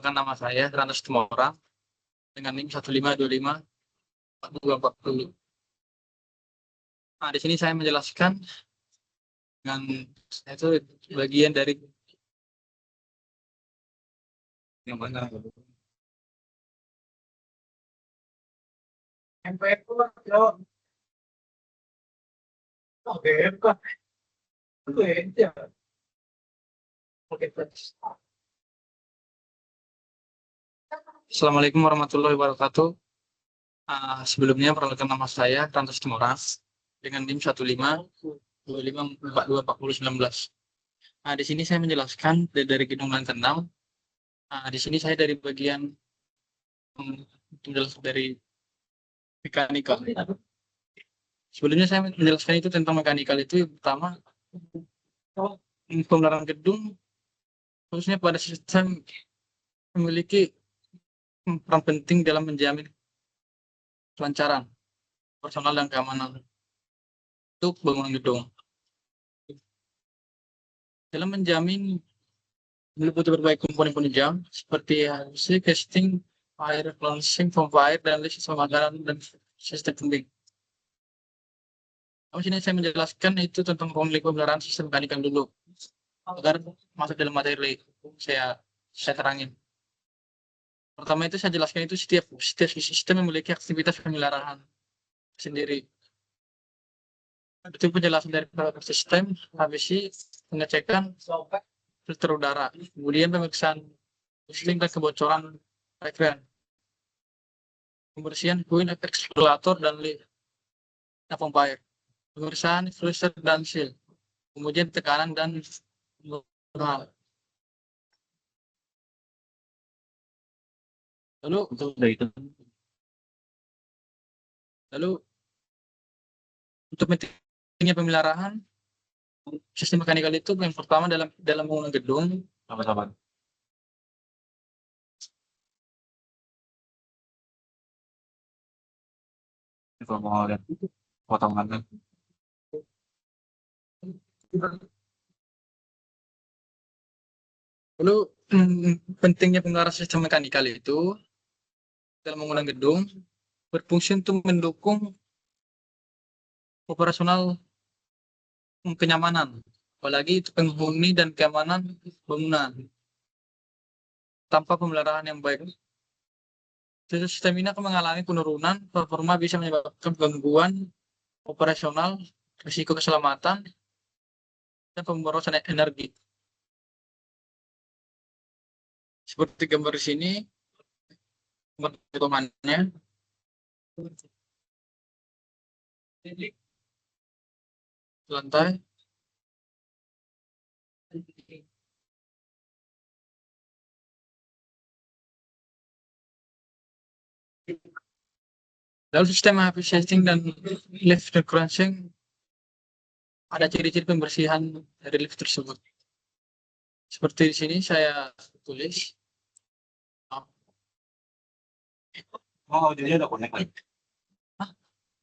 Perkenalkan nama saya Ranus Tumorang dengan NIM 1525 4240. Nah, di sini saya menjelaskan dengan itu bagian dari yang mana MPF Assalamualaikum warahmatullahi wabarakatuh. Sebelumnya perkenalkan nama saya Ranus Tumorang dengan NIM 1525 424019. Nah, di sini saya menjelaskan dari gedung lantai 6. Di sini saya dari bagian menjelaskan dari mekanikal. Sebelumnya saya menjelaskan itu tentang mekanikal itu yang pertama pemeliharaan gedung khususnya pada sistem memiliki peran penting dalam menjamin kelancaran, personal dan keamanan untuk bangunan gedung. Dalam menjamin meliputi berbagai komponen penunjang seperti HVAC, casting, air cleansing, pompa air, dan list pemakaran dan sistem pending. Di sini saya menjelaskan itu tentang pemeliharaan sistem mekanikal dulu agar masuk dalam materi saya terangin. Pertama itu saya jelaskan itu setiap sistem memiliki aktivitas pemeliharaan sendiri. Itu penjelasan dari sistem, HVAC, pengecekan filter udara, kemudian pemeriksaan listrik dan kebocoran rekrean, pembersihan puing ekskavator dan pompa air, pemeriksaan flusher dan seal, kemudian tekanan dan hal. Lalu untuk pentingnya pemeliharaan sistem mekanikal itu yang pertama dalam bangunan gedung. Sama-sama. Kalau mau lihat potongannya. Lalu pentingnya pemeliharaan sistem mekanikal itu dalam bangunan gedung berfungsi untuk mendukung operasional kenyamanan, apalagi itu penghuni dan keamanan bangunan. Tanpa pemeliharaan yang baik, sistem ini akan mengalami penurunan performa, bisa menyebabkan gangguan operasional, risiko keselamatan, dan pemborosan energi. Seperti gambar di sini, potongannya. Lantai. Dalam sistem HVAC setting dan lift crunching ada ciri-ciri pembersihan dari lift tersebut. Seperti di sini saya tulis. Oh, jadi ada connect lagi.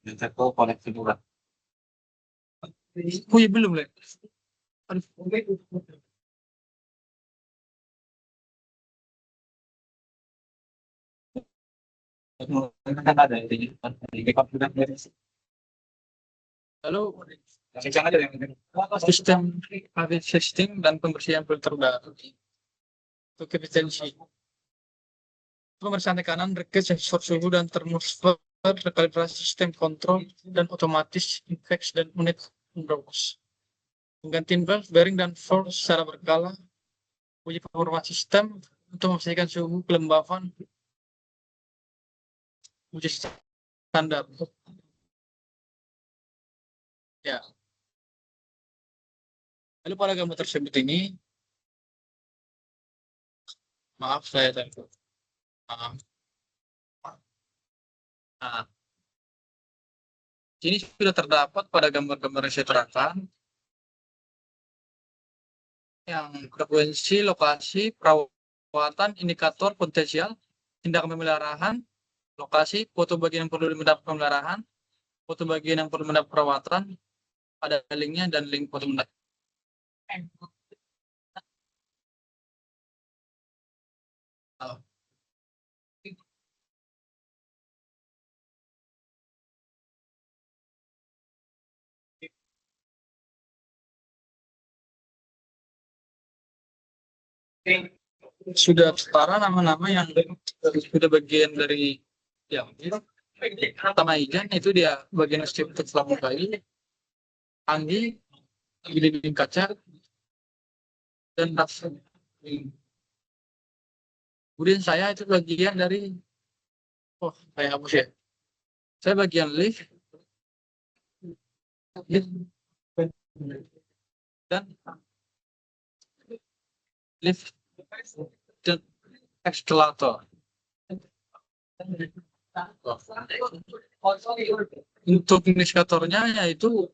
Dan saya tahu connect juga. Oh iya belum lah. Lalu sistem HVAC setting dan pembersihan filter udara untuk efisiensi. Pemeriksaan tekanan, rekes, sensor suhu dan termosfer, rekalibrasi sistem kontrol dan otomatis infeksi dan unit pemberos. Penggantian valve, bearing dan force secara berkala. Uji performa sistem untuk memastikan suhu kelembapan. Uji standar. Ya. Lalu pada gambar tersebut ini, maaf saya tadi. Nah, ini sudah terdapat pada gambar-gambar yang saya terangkan yang frekuensi, lokasi, perawatan, indikator, potensial, tindakan pemeliharaan, lokasi, foto bagian yang perlu mendapat pemeliharaan, foto bagian yang perlu mendapat perawatan, ada linknya dan link foto mendapat. Oh, sudah setara nama-nama yang sudah bagian dari yang pertama Ijan itu dia bagian untuk selama kali Anggi dinding kaca dan Raffi. Kemudian saya itu bagian dari saya hapus ya. Saya bagian lift dan lift dan eskalator. Untuk indikatornya yaitu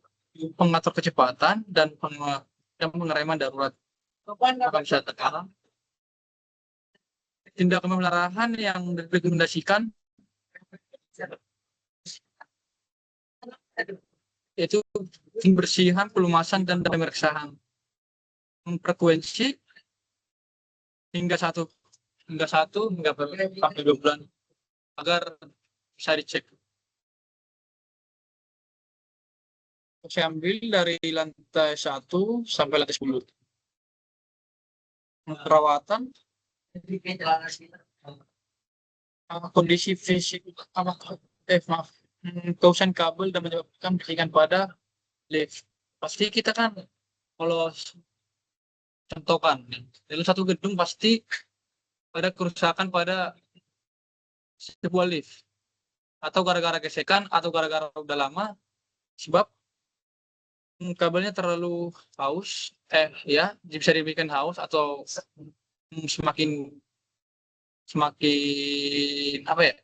pengatur kecepatan dan pengereman darurat. Apa bisa tekan? Tindakan pemeliharaan yang direkomendasikan yaitu pembersihan, pelumasan, dan pemeriksaan. Frekuensi hingga sampai 2 bulan agar bisa dicek. Saya ambil dari lantai 1 sampai lantai 10. Perawatan kondisi fisik maaf kausan kabel dan menyebabkan keringan pada lift. Pasti kita kan kalau contohkan dalam satu gedung pasti ada kerusakan pada sebuah lift atau gara-gara gesekan atau gara-gara udah lama sebab kabelnya terlalu haus ya bisa dibikin haus atau semakin apa ya,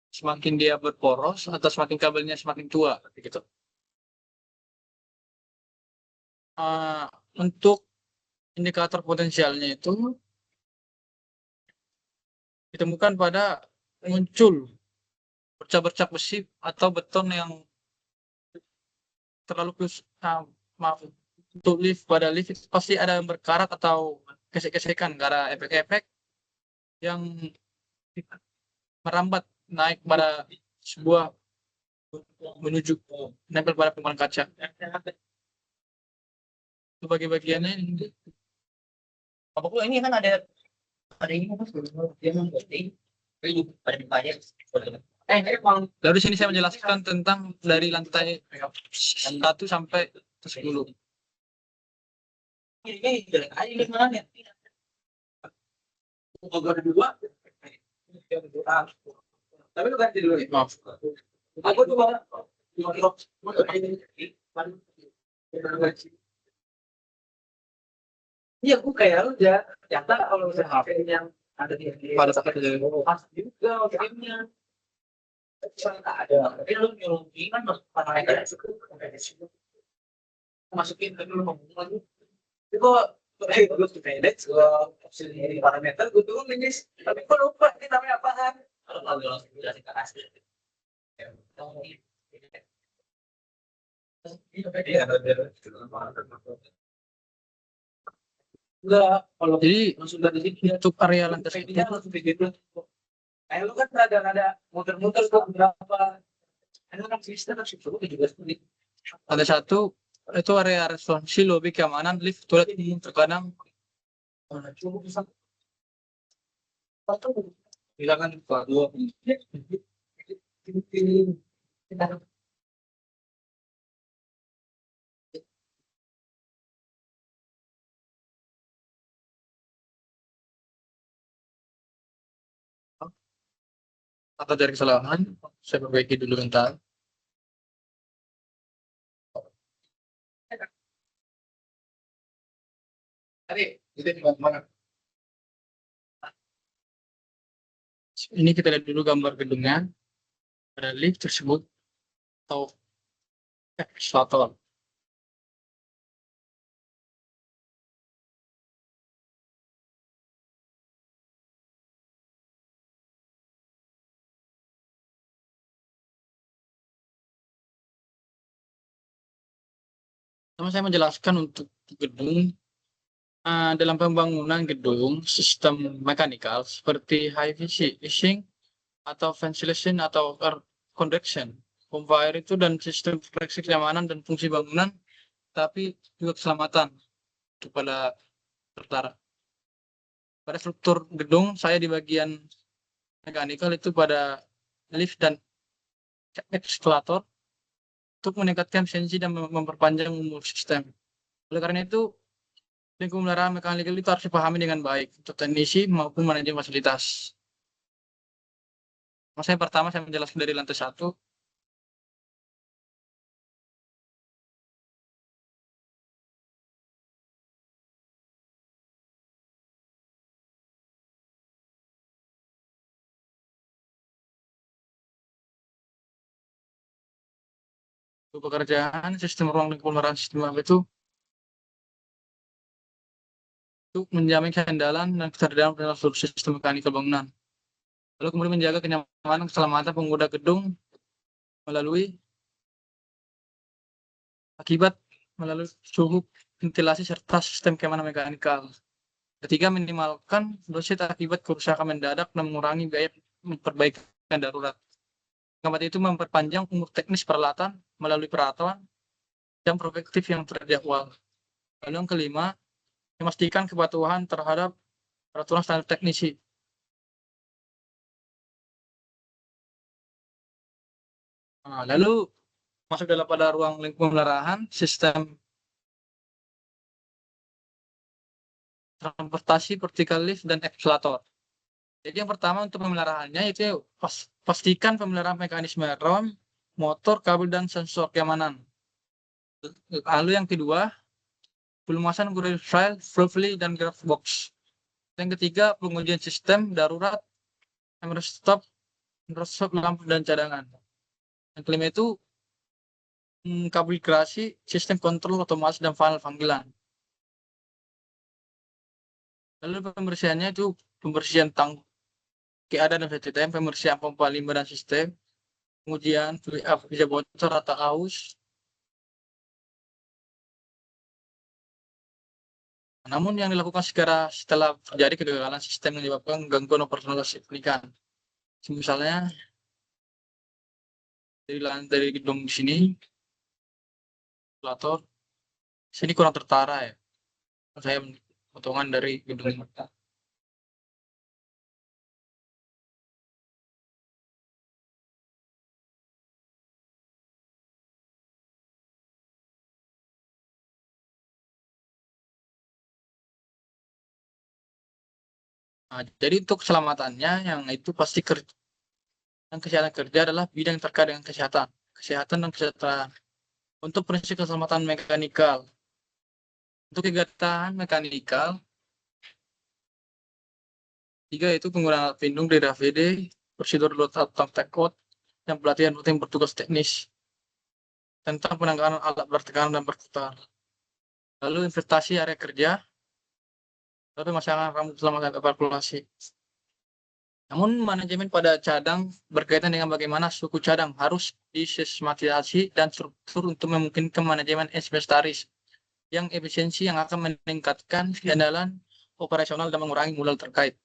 semakin dia berporos atau semakin kabelnya semakin tua gitu. Untuk indikator potensialnya itu ditemukan pada muncul bercak-bercak besi atau beton yang terlalu maaf, untuk lift pada lift itu pasti ada yang berkarat atau gesek-gesekan karena efek-efek yang merambat naik pada sebuah menuju nempel pada permukaan kaca. Itu bagi-bagiannya ini. Apa pula ini kan ada ini kan dia mengganti pada dibayar. Dari sini saya menjelaskan tentang dari lantai 1 sampai 10. Ini jelek aja gimana ya? Kalau dua, tapi lu ganti dulu. Maaf. Aku juga iya, aku kayak lu ya. Ternyata kalau misalnya HP yang ada di Pada saat itu pas juga gamenya ada. Tapi lu nyuruh kan masukin ke dulu ngomong lagi. Itu gue tuh manage gue opsi di parameter gue turun ini, tapi gue lupa ini namanya apaan. Kalau nggak langsung jelasin ke asli. Enggak, kalau jadi langsung dari sini untuk area lantai dia langsung begitu. Kayak lu kan ada muter-muter tuh berapa. Ada kan sistem kan sistem juga seperti lantai 1 itu area responsi lobby keamanan lift toilet umum terkadang silakan Pak dua. atau dari kesalahan saya perbaiki dulu bentar. Tadi itu di mana? Ini kita lihat dulu gambar gedungnya pada lift tersebut atau eskalator. Sama saya menjelaskan untuk gedung Dalam pembangunan gedung, sistem mekanikal seperti high fishing atau ventilation atau air conduction, pompa air itu dan sistem proteksi kenyamanan dan fungsi bangunan, tapi juga keselamatan kepada tertara. Pada struktur gedung, saya di bagian mekanikal itu pada lift dan eskalator untuk meningkatkan efisiensi dan memperpanjang umur sistem. Oleh karena itu, lingkup pemeliharaan mekanikal itu harus dipahami dengan baik untuk teknisi maupun manajemen fasilitas. Maksudnya pertama saya menjelaskan dari lantai 1. Pekerjaan sistem ruang lingkup pemeliharaan sistem apa itu untuk menjamin keandalan dan kecerdasan dalam seluruh sistem mekanikal bangunan. Lalu kemudian menjaga kenyamanan keselamatan pengguna gedung melalui akibat melalui suhu, ventilasi serta sistem keamanan mekanikal. Ketiga, minimalkan dosis akibat kerusakan mendadak dan mengurangi biaya perbaikan darurat. Keempat itu memperpanjang umur teknis peralatan melalui peraturan yang prospektif yang terjadwal. Lalu yang kelima, memastikan kepatuhan terhadap peraturan standar teknisi. Lalu masuk dalam pada ruang lingkup pemeliharaan sistem transportasi vertikal lift dan eskalator. Jadi yang pertama untuk pemeliharaannya itu pastikan pemeliharaan mekanisme rem, motor, kabel, dan sensor keamanan. Lalu yang kedua, pelumasan guide file, Fluffy, dan Graph-box. Yang ketiga, pengujian sistem darurat, stop, lampu, dan cadangan. Yang kelima itu kalibrasi sistem kontrol otomatis dan panel panggilan. Lalu pembersihannya itu pembersihan tang keadaan dan VTTM, pembersihan pompa limbah dan sistem, pengujian bisa bocor atau aus. Namun yang dilakukan setelah terjadi kegagalan sistem yang menyebabkan gangguan operasional signifikan. Misalnya dari gedung sini, ventilator, sini kurang tertara ya. Saya potongan dari gedung. Jadi untuk keselamatannya yang itu pasti yang kesehatan kerja adalah bidang terkait dengan kesehatan dan kesejahteraan. Untuk prinsip keselamatan mekanikal, untuk kegiatan mekanikal, 3 itu penggunaan alat pelindung dari AVD, prosedur load code, dan pelatihan rutin bertugas teknis tentang penanggulangan alat bertekanan dan berputar. Lalu investasi area kerja, lalu pemasangan rambut selama evakuasi. Namun manajemen pada cadang berkaitan dengan bagaimana suku cadang harus disistematisasi dan struktur untuk memungkinkan manajemen inventaris yang efisiensi yang akan meningkatkan keandalan operasional dan mengurangi modal terkait.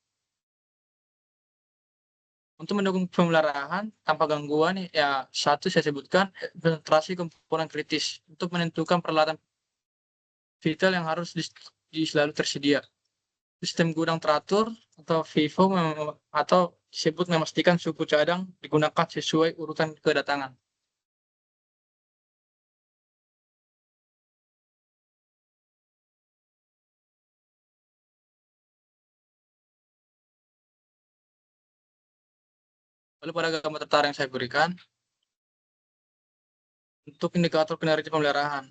Untuk mendukung pemeliharaan tanpa gangguan, ya satu saya sebutkan konsentrasi komponen kritis untuk menentukan peralatan vital yang harus selalu tersedia. Sistem gudang teratur atau FIFO atau disebut memastikan suku cadang digunakan sesuai urutan kedatangan. Lalu pada gambar tertara yang saya berikan, untuk indikator kinerja pemeliharaan.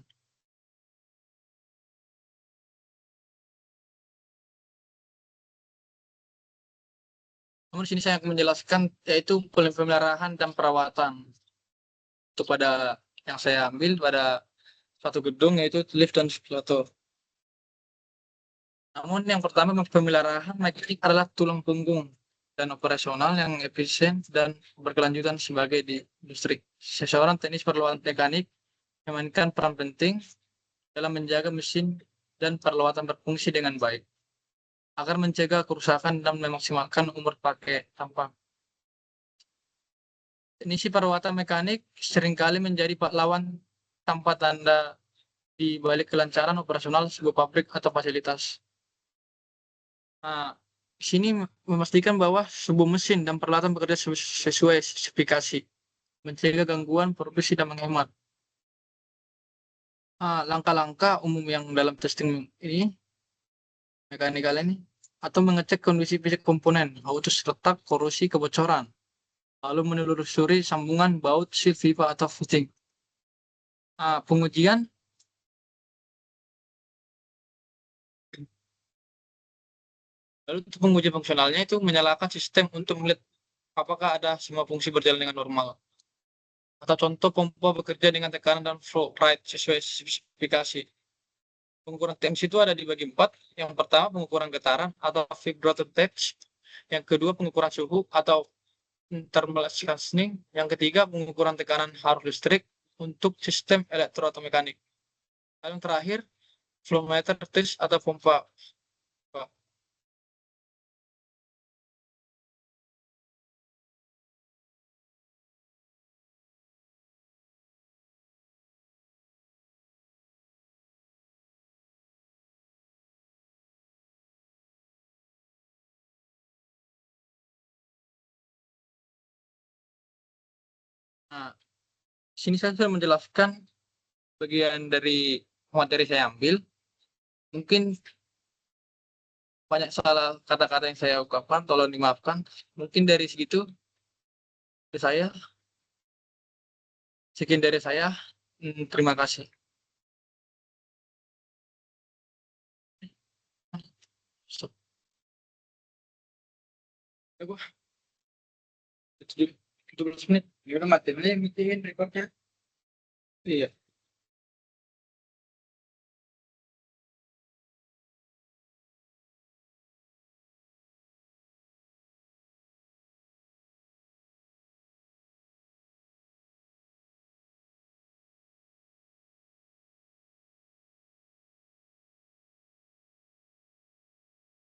Namun di sini saya akan menjelaskan yaitu pemeliharaan dan perawatan. Itu pada yang saya ambil pada satu gedung yaitu lift dan eskalator. Namun yang pertama pemeliharaan mekanik adalah tulang punggung dan operasional yang efisien dan berkelanjutan sebagai di industri. Seseorang teknis peralatan mekanik memainkan peran penting dalam menjaga mesin dan peralatan berfungsi dengan baik, agar mencegah kerusakan dan memaksimalkan umur pakai tampang. Teknisi perawatan mekanik seringkali menjadi pahlawan tanpa tanda di balik kelancaran operasional sebuah pabrik atau fasilitas. Nah, di sini memastikan bahwa sebuah mesin dan peralatan bekerja sesuai spesifikasi, mencegah gangguan produksi dan menghemat. Langkah-langkah umum yang dalam testing ini, mekanikal ini, atau mengecek kondisi fisik komponen, autos retak, korosi, kebocoran, lalu menelusuri sambungan, baut, seal, pipa, atau fitting. Pengujian Lalu untuk penguji fungsionalnya itu menyalakan sistem untuk melihat apakah ada semua fungsi berjalan dengan normal. Atau contoh pompa bekerja dengan tekanan dan flow rate sesuai spesifikasi. Pengukuran TMC itu ada di bagi 4. Yang pertama pengukuran getaran atau vibrator test. Yang kedua pengukuran suhu atau thermal scanning. Yang ketiga pengukuran tekanan arus listrik untuk sistem elektro atau mekanik. Lalu yang terakhir flow meter test atau pompa. Nah, sini saya sudah menjelaskan bagian dari materi saya ambil. Mungkin banyak salah kata-kata yang saya ungkapkan, tolong dimaafkan. Mungkin dari segitu dari saya, sekian dari saya. Terima kasih. So, 17 menit. Ya udah matiin aja, matiin recordnya. Iya.